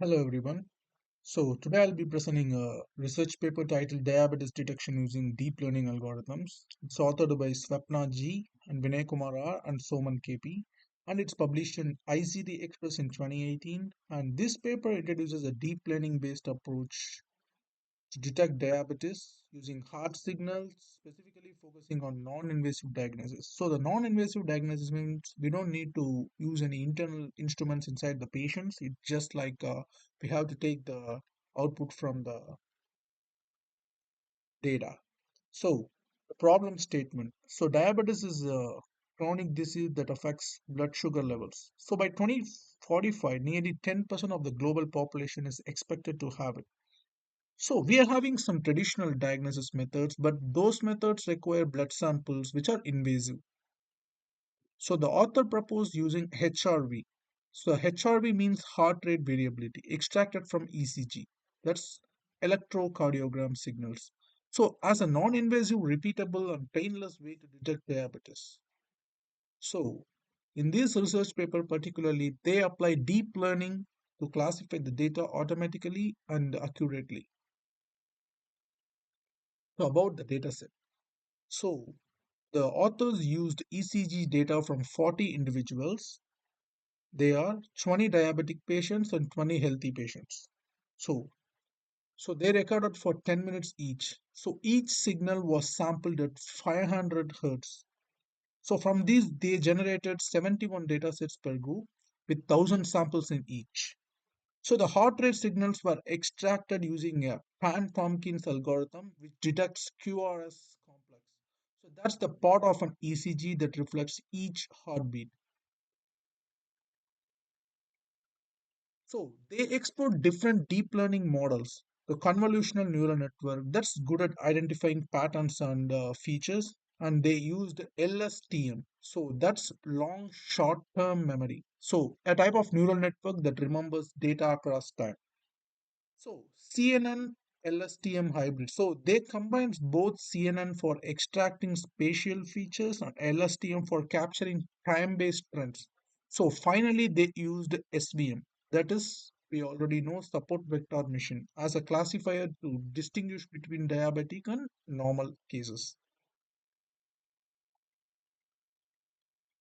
Hello everyone. So today I'll be presenting a research paper titled Diabetes Detection Using Deep Learning Algorithms. It's authored by Swapna G and Vinay Kumar R and Soman KP, and it's published in ICT Express in 2018. And this paper introduces a deep learning based approach to detect diabetes using heart signals, specifically focusing on non-invasive diagnosis. So the non-invasive diagnosis means we don't need to use any internal instruments inside the patients. It's just like we have to take the output from the data. So the problem statement. So diabetes is a chronic disease that affects blood sugar levels. So by 2045, nearly 10% of the global population is expected to have it. So we are having some traditional diagnosis methods, but those methods require blood samples which are invasive. So the author proposed using HRV. So HRV means heart rate variability extracted from ECG. That's electrocardiogram signals. So as a non-invasive, repeatable and painless way to detect diabetes. So in this research paper particularly, they apply deep learning to classify the data automatically and accurately. So about the dataset. So the authors used ECG data from 40 individuals. They are 20 diabetic patients and 20 healthy patients. So, so they recorded for 10 minutes each. So each signal was sampled at 500 hertz. So from these, they generated 71 data sets per group with 1000 samples in each. So the heart rate signals were extracted using a Pan-Tompkins algorithm, which detects QRS complex. So that's the part of an ECG that reflects each heartbeat. So they explored different deep learning models. The convolutional neural network that's good at identifying patterns and features, and they used LSTM. So that's long short-term memory. So a type of neural network that remembers data across time. So CNN LSTM hybrid. So they combines both CNN for extracting spatial features and LSTM for capturing time-based trends. So finally they used SVM. That is, we already know support vector machine as a classifier to distinguish between diabetic and normal cases.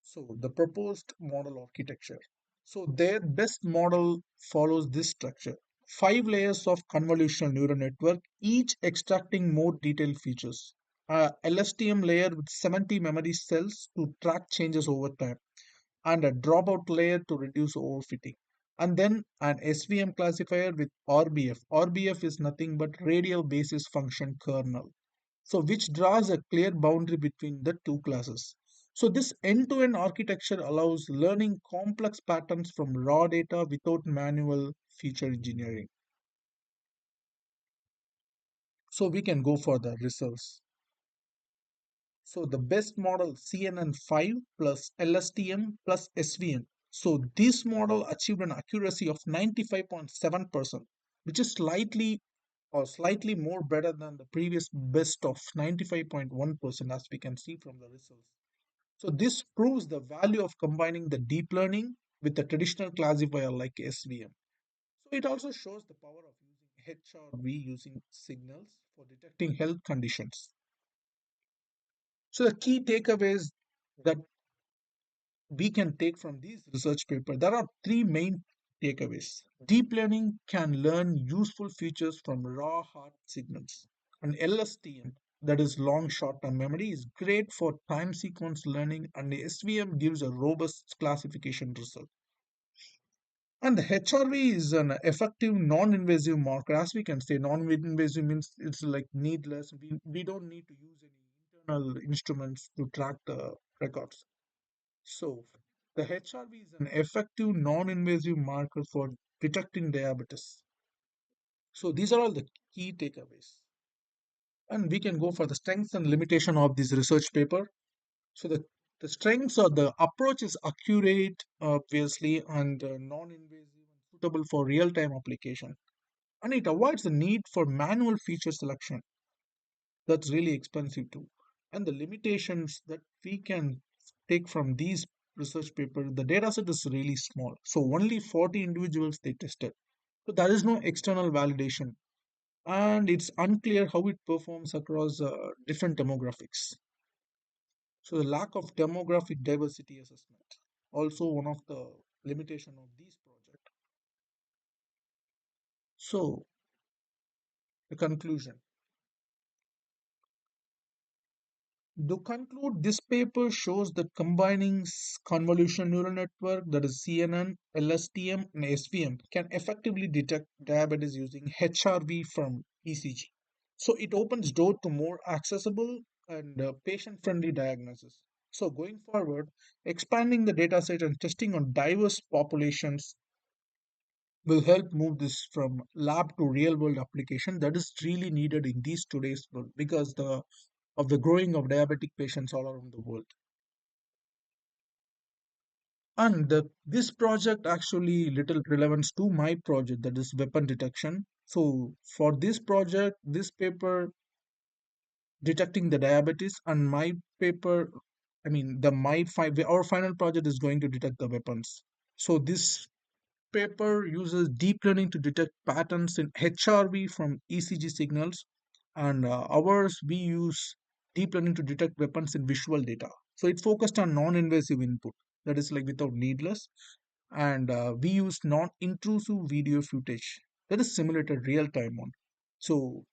So the proposed model architecture. So their best model follows this structure. Five layers of convolutional neural network, each extracting more detailed features. A LSTM layer with 70 memory cells to track changes over time, and a dropout layer to reduce overfitting. And then an SVM classifier with RBF. RBF is nothing but radial basis function kernel, so which draws a clear boundary between the two classes. So this end-to-end architecture allows learning complex patterns from raw data without manual feature engineering. So we can go for the results. So the best model CNN5 plus LSTM plus SVM. So this model achieved an accuracy of 95.7%, which is slightly more better than the previous best of 95.1%, as we can see from the results. So this proves the value of combining the deep learning with the traditional classifier like SVM. So it also shows the power of using HRV using signals for detecting health conditions. So the key takeaways that we can take from these research paper, there are three main takeaways. Deep learning can learn useful features from raw heart signals. And LSTM, that is long short-term memory, is great for time sequence learning, and the SVM gives a robust classification result. And the HRV is an effective non-invasive marker. As we can say, non-invasive means it's like needless. We don't need to use any internal instruments to track the records. So, the HRV is an effective non-invasive marker for detecting diabetes. So, these are all the key takeaways. And we can go for the strengths and limitation of this research paper. So, the strengths are the approach is accurate, obviously, and non-invasive and suitable for real-time application. And it avoids the need for manual feature selection. That's really expensive too. And the limitations that we can take from these research papers, the data set is really small. So only 40 individuals they tested. So there is no external validation, and it's unclear how it performs across different demographics. So the lack of demographic diversity assessment, also one of the limitation of these project. So the conclusion. To conclude, this paper shows that combining convolutional neural network, that is CNN, LSTM, and SVM, can effectively detect diabetes using HRV from ECG. So it opens door to more accessible and patient-friendly diagnosis. So going forward, expanding the dataset and testing on diverse populations will help move this from lab to real world application that is really needed in these today's world because the growing of diabetic patients all around the world. And this project actually little relevance to my project, that is weapon detection. So for this project, this paper detecting the diabetes, and my paper, I mean the my five our final project is going to detect the weapons. So this paper uses deep learning to detect patterns in HRV from ECG signals, and ours we use deep learning to detect weapons in visual data. So it focused on non-invasive input, that is like without needless, and we use non-intrusive video footage that is simulated real-time one. So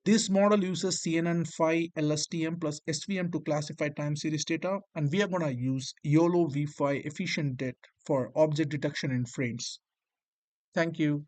this model uses CNN5 LSTM plus SVM to classify time series data, and we are going to use YOLO V5 efficient det for object detection in frames. Thank you.